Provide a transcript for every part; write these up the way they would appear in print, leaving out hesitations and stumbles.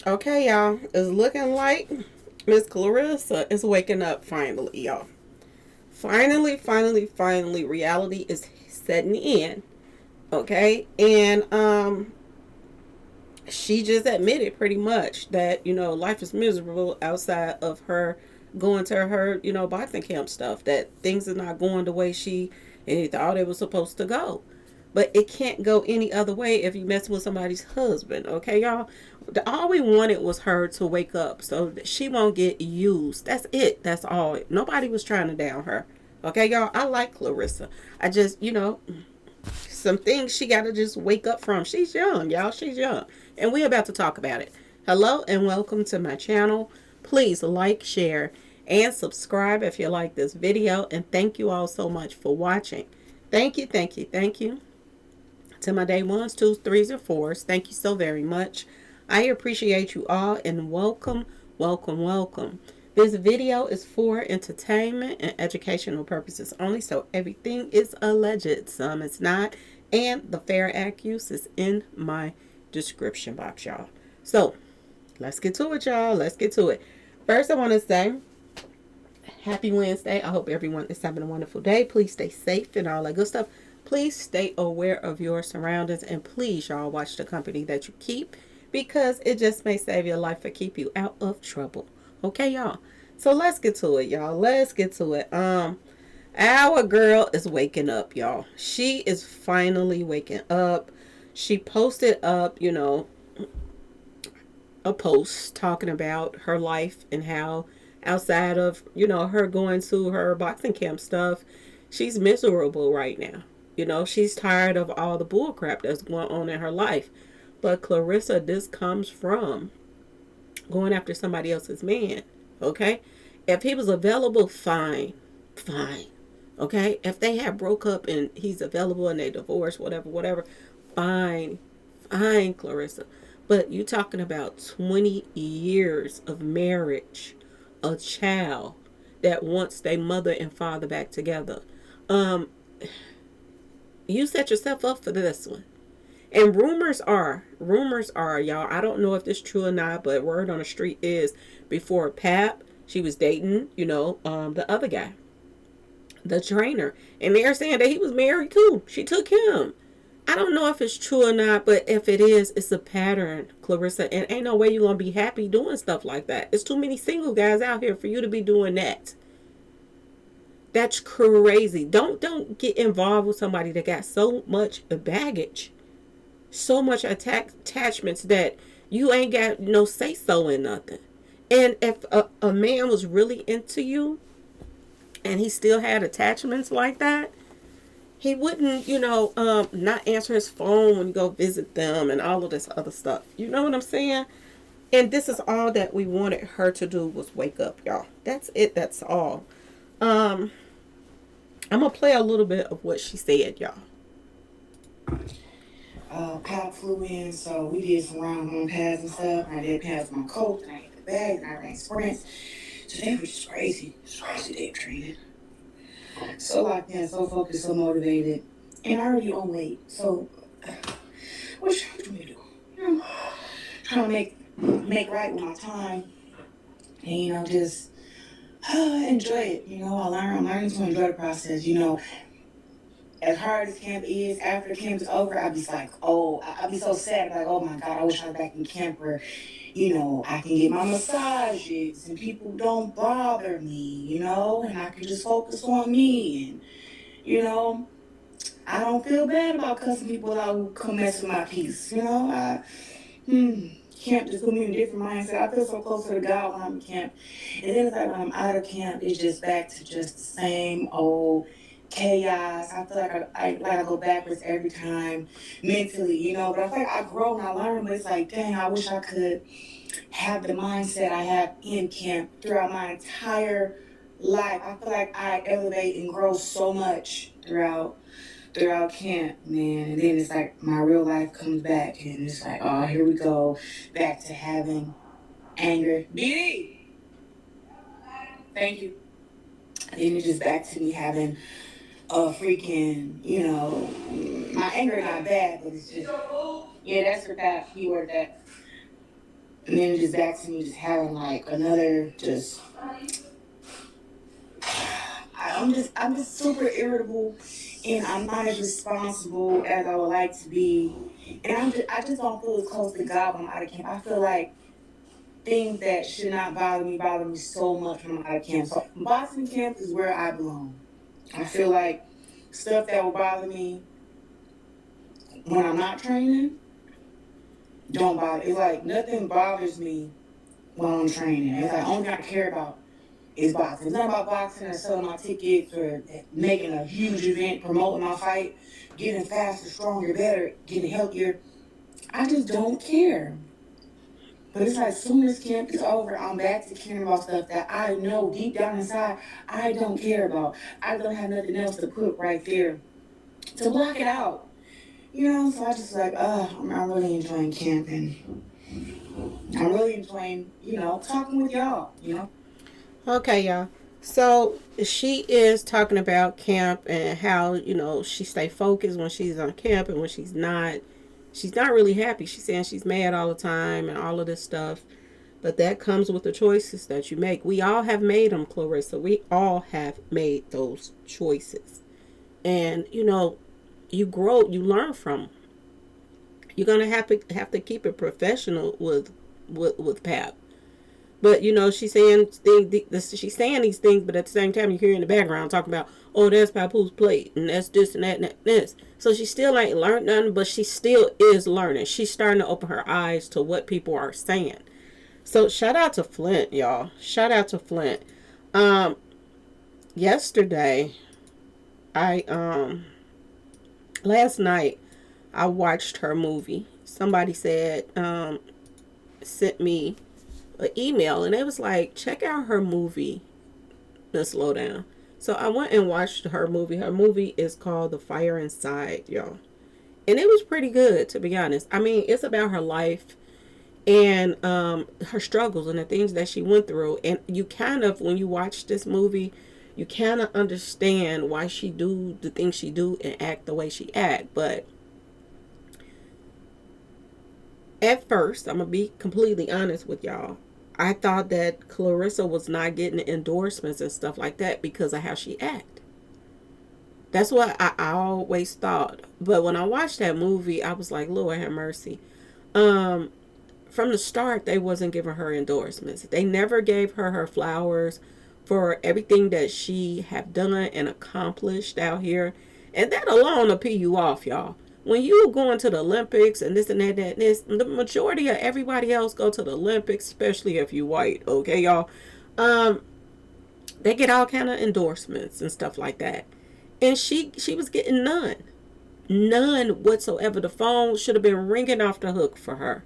Okay, y'all. It's looking like Miss Clarissa is waking up finally, y'all. Finally, reality is setting in. Okay, and she just admitted pretty much that life is miserable outside of her going to her boxing camp stuff. That things are not going the way she thought it was supposed to go. But it can't go any other way if you mess with somebody's husband, okay, y'all? All we wanted was her to wake up so that she won't get used. That's it. That's all. Nobody was trying to down her. Okay, y'all? I like Clarissa. I just, some things she got to just wake up from. She's young, y'all. She's young. And we're about to talk about it. Hello and welcome to my channel. Please like, share, and subscribe if you like this video. And thank you all so much for watching. Thank you to my day ones, twos, threes, and fours. Thank you so very much. I appreciate you all and welcome. This video is for entertainment and educational purposes only, so everything is alleged. Some it's not, and the fair act use is in my description box, y'all. So let's get to it, y'all. Let's get to it. First, I want to say happy Wednesday. I hope everyone is having a wonderful day. Please stay safe and all that good stuff. Please stay aware of your surroundings, and please, y'all, watch the company that you keep because it just may save your life or keep you out of trouble. Okay, y'all. So let's get to it, y'all. Let's get to it. Our girl is waking up, y'all. She is finally waking up. She posted up, a post talking about her life and how outside of her going to her boxing camp stuff, she's miserable right now. She's tired of all the bull crap that's going on in her life. But Clarissa, this comes from going after somebody else's man. Okay, if he was available, fine. Okay, if they had broke up and he's available and they divorced, whatever, fine, Clarissa. But you talking about 20 years of marriage, a child that wants their mother and father back together. Um, you set yourself up for this one. And rumors are, y'all. I don't know if this is true or not, but word on the street is before Pap, she was dating, the other guy, the trainer, and they're saying that he was married too. She took him. I don't know if it's true or not, but if it is, it's a pattern, Clarissa. And ain't no way you're gonna be happy doing stuff like that. It's too many single guys out here for you to be doing that. That's crazy. Don't get involved with somebody that got so much baggage, so much attachments that you ain't got no say so in nothing. And if a man was really into you and he still had attachments like that, he wouldn't, not answer his phone when you go visit them and all of this other stuff. You know what I'm saying? And this is all that we wanted her to do was wake up, y'all. That's it. That's all. Um, I'm gonna play a little bit of what she said, y'all. Pop flew in, so we did some round home pads and stuff. I did pads my coach, and I hit the bag, and I ran sprints. Today was just crazy. It's crazy day of training. So locked in, so focused, so motivated. And I already own weight. So what you want me to do? Trying to make right with my time. And just enjoy it. I'm learning to enjoy the process. As hard as camp is, after camp is over, I'll be like, oh, I'll be so sad. Like, oh my God, I wish I was back in camp where, I can get my massages and people don't bother me, and I can just focus on me. And, you know, I don't feel bad about cussing people out who come mess with my peace. Camp just put me in a different mindset. I feel so closer to God when I'm in camp. And then it's like when I'm out of camp, it's just back to just the same old chaos. I feel like I go backwards every time mentally, But I feel like I grow and I learn. But it's like, dang, I wish I could have the mindset I have in camp throughout my entire life. I feel like I elevate and grow so much throughout camp, man. And then it's like my real life comes back, and it's like, oh, here we go, back to having anger. BD, thank you. And then it's just back to me having a freaking, my anger not bad, but it's just, yeah, that's her path. He ordered that. And then just back to me just having like another just I'm just super irritable, and I'm not as responsible as I would like to be, and I just don't feel as close to God when I'm out of camp. I feel like things that should not bother me so much when I'm out of camp. So boxing camp is where I belong. I feel like stuff that will bother me when I'm not training don't bother. It's like nothing bothers me while I'm training. It's like only thing I care about is boxing. It's not about boxing or selling my tickets or making a huge event, promoting my fight, getting faster, stronger, better, getting healthier. I just don't care. But it's like as soon as camp is over, I'm back to caring about stuff that I know deep down inside I don't care about. I don't have nothing else to put right there to block it out. So I just like, I'm really enjoying camp, and I'm really enjoying, talking with y'all. Okay, y'all. So she is talking about camp and how she stay focused when she's on camp, and when she's not really happy. She's saying she's mad all the time and all of this stuff. But that comes with the choices that you make. We all have made them, Clarissa. We all have made those choices. And you grow, you learn from them. You're gonna have to keep it professional with Pap. But she's saying these things, but at the same time you hear in the background talking about, oh, that's Papoose plate, and that's this and that and this. So she still ain't learned nothing, but she still is learning. She's starting to open her eyes to what people are saying. So shout out to Flint, y'all. Shout out to Flint. Um, Yesterday, I last night I watched her movie. Somebody sent me an email, and it was like, check out her movie. Let's slow down. So I went and watched her movie. Her movie is called The Fire Inside, y'all. And it was pretty good, to be honest. I mean, it's about her life and her struggles and the things that she went through. And you kind of, when you watch this movie, you kind of understand why she do the things she do and act the way she act. But at first, I'm gonna be completely honest with y'all, I thought that Clarissa was not getting endorsements and stuff like that because of how she act. That's what I always thought. But when I watched that movie, I was like, Lord have mercy. Um, from the start, they wasn't giving her endorsements. They never gave her flowers for everything that she have done and accomplished out here. And that alone will pee you off, y'all. When you going to the Olympics and this and that, and this, the majority of everybody else go to the Olympics, especially if you white, okay, y'all. Um, they get all kind of endorsements and stuff like that. And she was getting none. None whatsoever. The phone should have been ringing off the hook for her.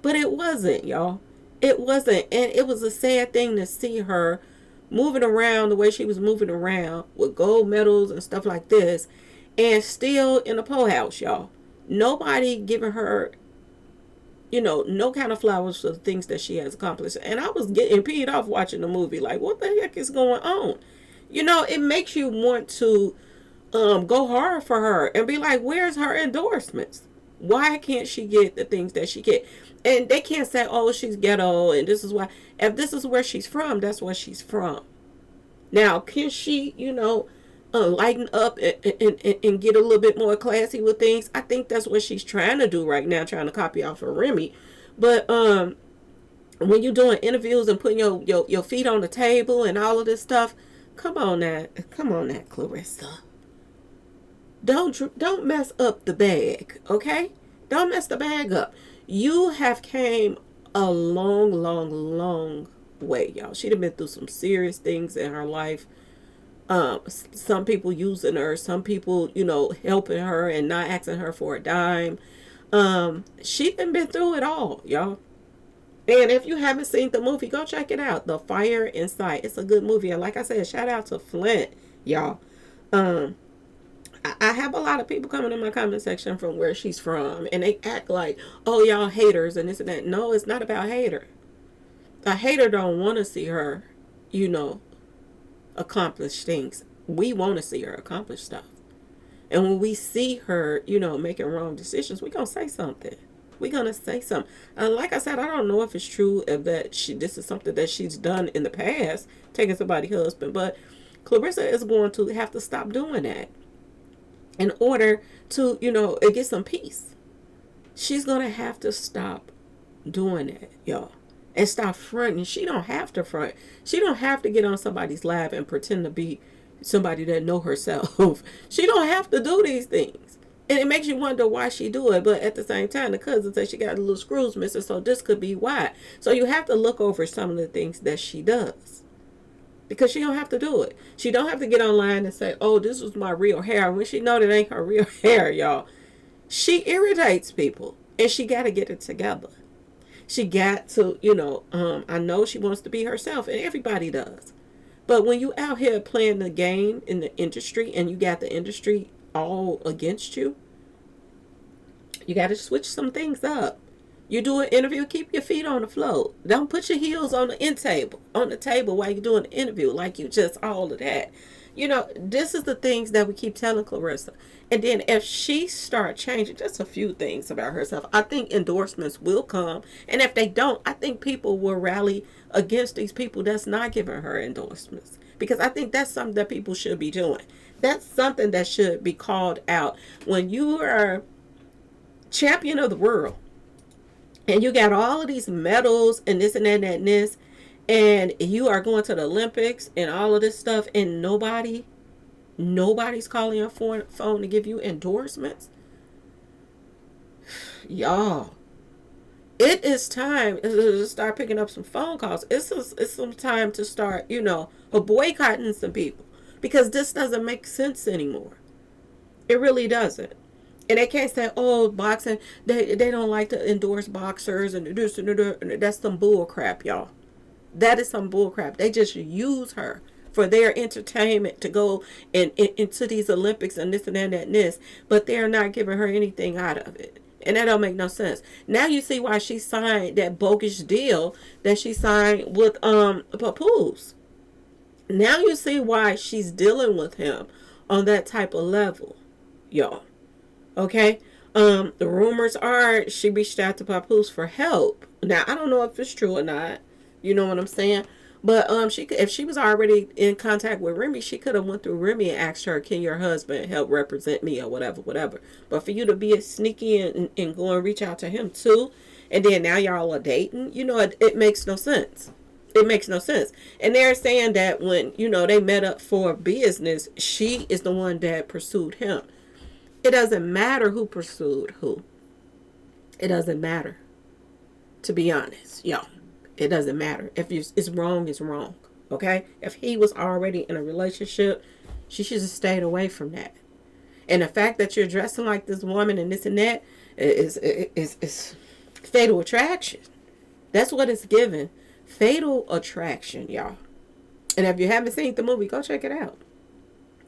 But it wasn't, y'all. It wasn't. And it was a sad thing to see her moving around the way she was moving around with gold medals and stuff like this, and still in the pole house, y'all. Nobody giving her, no kind of flowers for the things that she has accomplished. And I was getting peed off watching the movie. Like, what the heck is going on? It makes you want to go hard for her and be like, where's her endorsements? Why can't she get the things that she get? And they can't say, oh, she's ghetto and this is why. If this is where she's from, that's where she's from. Now, can she, lighten up and get a little bit more classy with things? I think that's what she's trying to do right now, trying to copy off of Remy. But when you're doing interviews and putting your feet on the table and all of this stuff, come on, that Clarissa. Don't mess up the bag, okay? Don't mess the bag up. You have came a long, long, long way, y'all. She'd have been through some serious things in her life. Some people using her, some people, helping her and not asking her for a dime. She done been through it all, y'all. And if you haven't seen the movie, go check it out. The Fire Inside. It's a good movie. And like I said, shout out to Flint, y'all. Um, I have a lot of people coming in my comment section from where she's from, and they act like, oh, y'all haters and this and that. No, it's not about hater. A hater don't want to see her, you know, accomplish things. We want to see her accomplish stuff. And when we see her, making wrong decisions, we going to say something. We're gonna say something. Like I said, I don't know if it's true if that this is something that she's done in the past, taking somebody's husband, but Claressa is going to have to stop doing that in order to, get some peace. She's gonna have to stop doing that, y'all. And stop fronting. She don't have to front. She don't have to get on somebody's lap and pretend to be somebody that know herself. She don't have to do these things. And it makes you wonder why she do it. But at the same time, the cousin says she got a little screws missing, so this could be why. So you have to look over some of the things that she does. Because she don't have to do it. She don't have to get online and say, oh, this was my real hair. When she know that ain't her real hair, y'all. She irritates people. And she got to get it together. She got to, I know she wants to be herself. And everybody does. But when you out here playing the game in the industry and you got the industry all against you, you got to switch some things up. You do an interview, keep your feet on the floor. Don't put your heels on the end table, on the table while you're doing an interview, like you just all of that. This is the things that we keep telling Claressa. And then if she start changing just a few things about herself, I think endorsements will come. And if they don't, I think people will rally against these people that's not giving her endorsements. Because I think that's something that people should be doing. That's something that should be called out. When you are champion of the world, and you got all of these medals and this and that and this, and you are going to the Olympics and all of this stuff, and nobody's calling your phone to give you endorsements. Y'all, it is time to start picking up some phone calls. It's some time to start, boycotting some people, because this doesn't make sense anymore. It really doesn't. And they can't say, oh, boxing, they don't like to endorse boxers and this and that. That's some bull crap, y'all. That is some bull crap. They just use her for their entertainment to go into these Olympics and this and that and this. But they're not giving her anything out of it. And that don't make no sense. Now you see why she signed that bogus deal that she signed with Papoose. Now you see why she's dealing with him on that type of level, y'all. Okay? The rumors are she reached out to Papoose for help. Now, I don't know if it's true or not. You know what I'm saying? But if she was already in contact with Remy, she could have went through Remy and asked her, can your husband help represent me or whatever. But for you to be sneaky and go and reach out to him too, and then now y'all are dating, it makes no sense. It makes no sense. And they're saying that when, they met up for business, she is the one that pursued him. It doesn't matter who pursued who. It doesn't matter. To be honest, y'all. It doesn't matter. If it's wrong, it's wrong. Okay? If he was already in a relationship, she should have stayed away from that. And the fact that you're dressing like this woman and this and that is fatal attraction. That's what it's given. Fatal attraction, y'all. And if you haven't seen the movie, go check it out.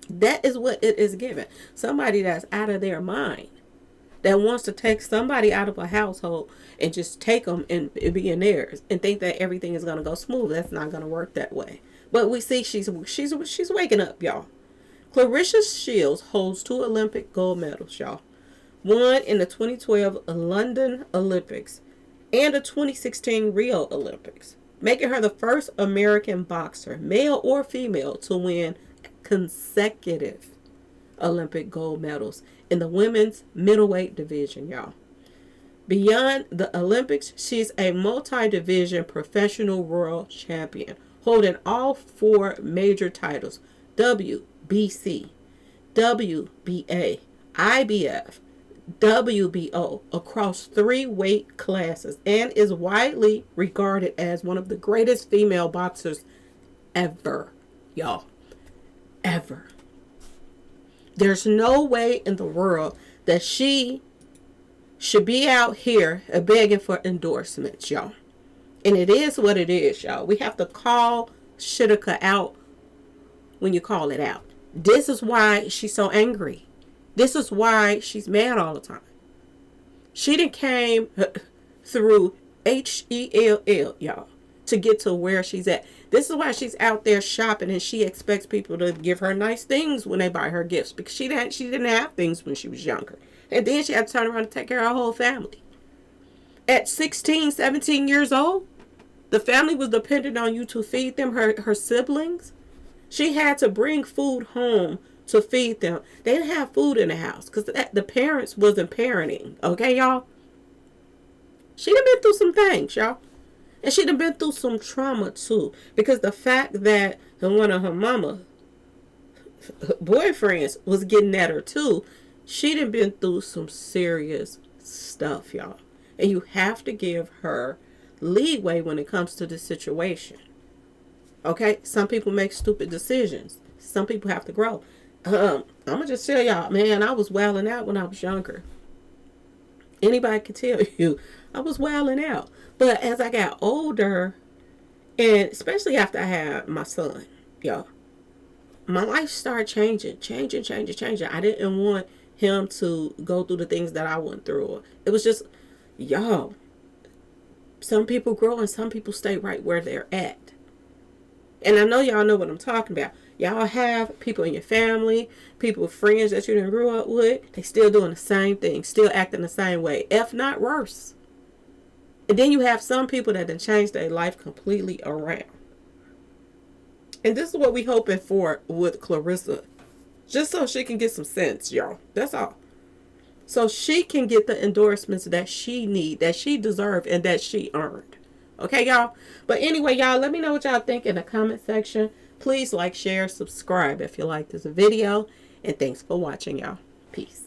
That is what it is given. Somebody that's out of their mind. That wants to take somebody out of a household and just take them and be in theirs and think that everything is going to go smooth. That's not going to work that way. But we see she's waking up, y'all. Claressa Shields holds 2 Olympic gold medals, y'all. One in the 2012 London Olympics and the 2016 Rio Olympics, making her the first American boxer, male or female, to win consecutive Olympic gold medals in the women's middleweight division, y'all. Beyond the Olympics, she's a multi-division professional world champion, holding all 4 major titles: WBC, WBA, IBF, WBO, across 3 weight classes, and is widely regarded as one of the greatest female boxers ever, y'all. Ever. There's no way in the world that she should be out here begging for endorsements, y'all. And it is what it is, y'all. We have to call Shitka out when you call it out. This is why she's so angry. This is why she's mad all the time. She done came through HELL, y'all, to get to where she's at. This is why she's out there shopping, and she expects people to give her nice things when they buy her gifts, because she didn't have things when she was younger. And then she had to turn around and take care of her whole family. At 16, 17 years old, the family was dependent on you to feed them, her siblings. She had to bring food home to feed them. They didn't have food in the house because the parents wasn't parenting. Okay, y'all? She done been through some things, y'all. And she done been through some trauma, too. Because the fact that one of her mama boyfriends was getting at her, too, she done been through some serious stuff, y'all. And you have to give her leeway when it comes to this situation. Okay? Some people make stupid decisions. Some people have to grow. I'm gonna just tell y'all, man, I was wailing out when I was younger. Anybody can tell you, I was wailing out. But as I got older, and especially after I had my son, y'all, my life started changing. I didn't want him to go through the things that I went through. It was just, y'all, some people grow and some people stay right where they're at. And I know y'all know what I'm talking about. Y'all have people in your family, people, friends that you didn't grow up with. They still doing the same thing, still acting the same way, if not worse. And then you have some people that done changed their life completely around. And this is what we hoping for with Claressa. Just so she can get some sense, y'all. That's all. So she can get the endorsements that she need, that she deserved, and that she earned. Okay, y'all? But anyway, y'all, let me know what y'all think in the comment section. Please like, share, subscribe if you like this video. And thanks for watching, y'all. Peace.